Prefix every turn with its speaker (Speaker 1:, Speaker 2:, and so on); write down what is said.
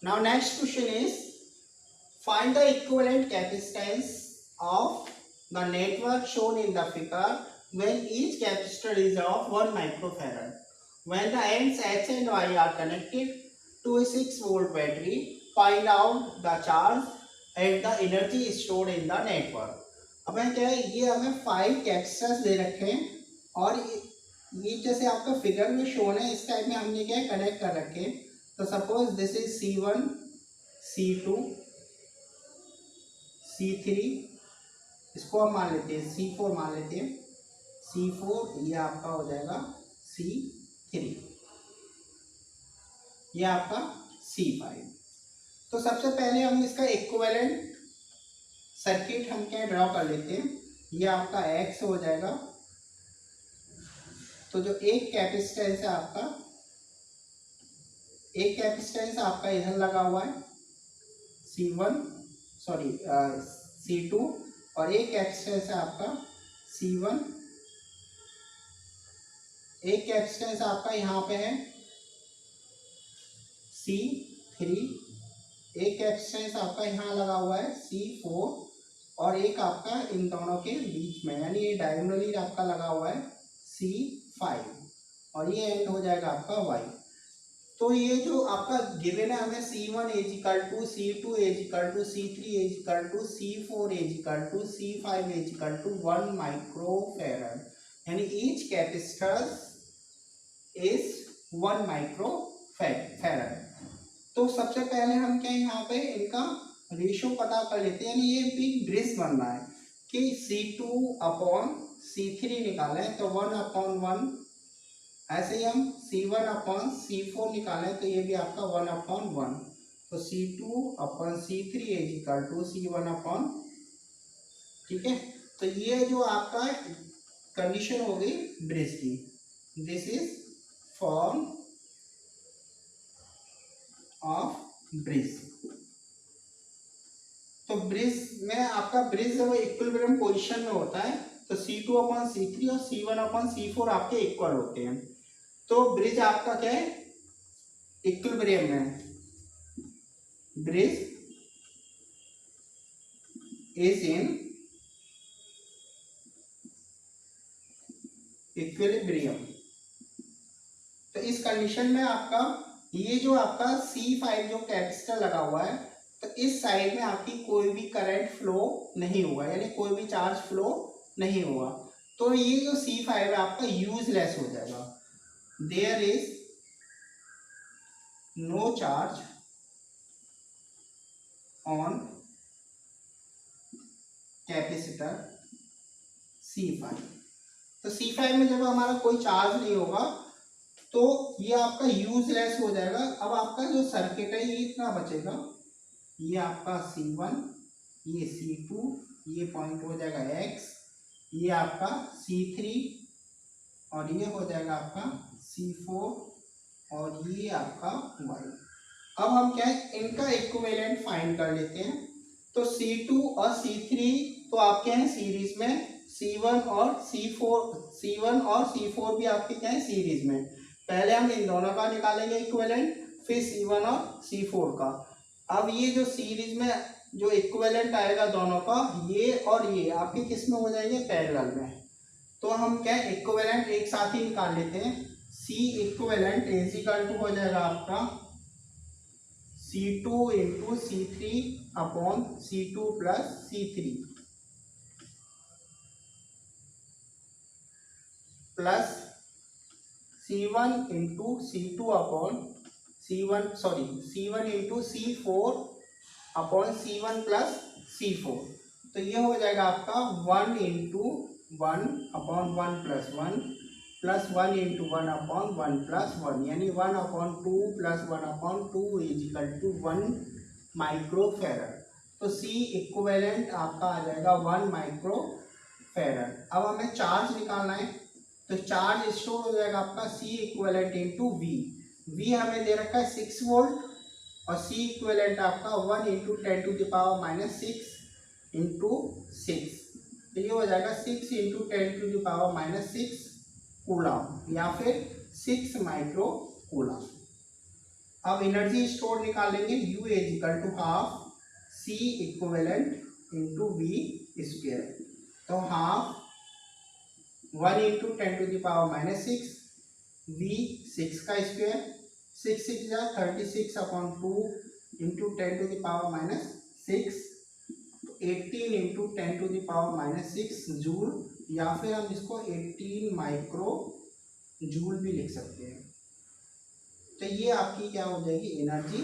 Speaker 1: Now next question is find the equivalent capacitance of the network shown in the figure when each capacitor is of 1 microfarad. When the ends H and Y are connected to a 6-volt battery, find out the charge and the energy stored in the network. अब क्या है, ये हमें 5 capacitors दे रखे हैं और ये जैसे आपका फिगर में शोन है इस टाइप में हमने क्या है कनेक्ट कर रखे हैं. तो suppose this is C1, C2, C3, इसको हम मान लेते हैं C4 मान लेते हैं. C4 ये आपका हो जाएगा C3, ये आपका C5. तो सबसे पहले हम इसका इक्विवेलेंट सर्किट हम क्या ड्रॉ कर लेते हैं. ये आपका X हो जाएगा. तो जो एक कैपेसिटेंस है आपका, एक कैपेसिटेंस आपका इधर लगा हुआ है C2 और एक कैपेसिटेंस है आपका C1, एक कैपेसिटेंस आपका यहाँ पे है C3, एक कैपेसिटेंस आपका यहाँ लगा हुआ है C4 और एक आपका इन दोनों के बीच में यानी ये डायगोनली आपका लगा हुआ है C5 और ये एंड हो जाएगा आपका Y. तो ये जो आपका गिवन है हमें C1 is equal to C2 is equal to C3 is equal to C4 is equal to C5 is equal to 1 microfarad यानी ईच कैपेसिटर इज 1 माइक्रोफैरड. तो सबसे पहले हम क्या यहाँ पे इनका रेशियो पता कर लेते हैं. यानी ये भी ब्रिज बन रहा है कि C2 अपॉन C3 निकालें तो 1/1. ऐसे ही हम C1 अपॉन C4 निकालें तो ये भी आपका 1/1. तो C2 upon C3 is equal to C1 upon. ठीक है, तो ये जो आपका कंडीशन हो गई ब्रिज की. This is form of bridge. तो ब्रिज में आपका ब्रिज जब इक्विलिब्रियम पोजीशन में होता है तो C2 अपॉन C3 और C1 अपॉन C4 आपके इक्वल होते हैं. तो ब्रिज आपका क्या है इक्विलिब्रियम में. Bridge is in equilibrium. तो इस कंडीशन में आपका ये जो आपका C5 जो कैपेसिटर लगा हुआ है तो इस साइड में आपकी कोई भी करंट फ्लो नहीं होगा यानी कोई भी चार्ज फ्लो नहीं होगा. तो ये जो C5 है आपका यूजलेस हो जाएगा. There is no charge on capacitor C5. तो C5 में जब हमारा कोई चार्ज नहीं होगा तो ये आपका यूजलेस हो जाएगा. अब आपका जो सर्किट है ये इतना बचेगा. ये आपका C1, ये C2, ये पॉइंट हो जाएगा X, ये आपका C3 और ये हो जाएगा आपका C4 और ये आपका Y. अब हम क्या है इनका इक्विवेलेंट फाइंड कर लेते हैं. तो C2 और C3 तो आपके हैं सीरीज में. C1 और C4 भी आपके क्या है सीरीज में. पहले हम इन दोनों का निकालेंगे इक्विवेलेंट, फिर C1 और C4 का. अब ये जो सीरीज में जो इक्विवेलेंट आएगा दोनों का, ये और ये आपके किस में हो जाएंगे पैरेलल में. तो हम क्या इक्विवेलेंट एक साथ ही निकाल लेते हैं. C equivalent is equal to हो जाएगा आपका C2 into C3 upon C2 plus C3 plus C1 into C2 upon C1 into C4 upon C1 plus C4. तो ये हो जाएगा आपका 1 into 1 upon 1 plus 1 into 1 upon 1 plus 1 यानी 1/2 plus 1/2 is equal to 1 microfarad. तो C इक्विवेलेंट आपका आ जाएगा 1 माइक्रोफैरड. अब हमें चार्ज निकालना है तो चार्ज स्टोर हो जाएगा आपका C इक्विवेलेंट इंटू V हमें दे रखा है 6 वोल्ट और C इक्विवेलेंट आपका 1 इंटू 10⁻⁻6 इंटू 6. तो ये हो जाएगा 6 इंटू 10⁻⁻6 कूलम या फिर 6 माइक्रो कूलम. अब एनर्जी स्टोर निकालेंगे, U is equal to half C equivalent into V square. तो हाफ 1 इंटू 10⁻⁻6 वी 6 का स्क्वायर, 6 6 जा 36/2 इंटू 10⁻⁻6, 18 इंटू 10⁻⁻6 जूल, या फिर हम इसको 18 माइक्रो जूल भी लिख सकते हैं। तो ये आपकी क्या हो जाएगी एनर्जी।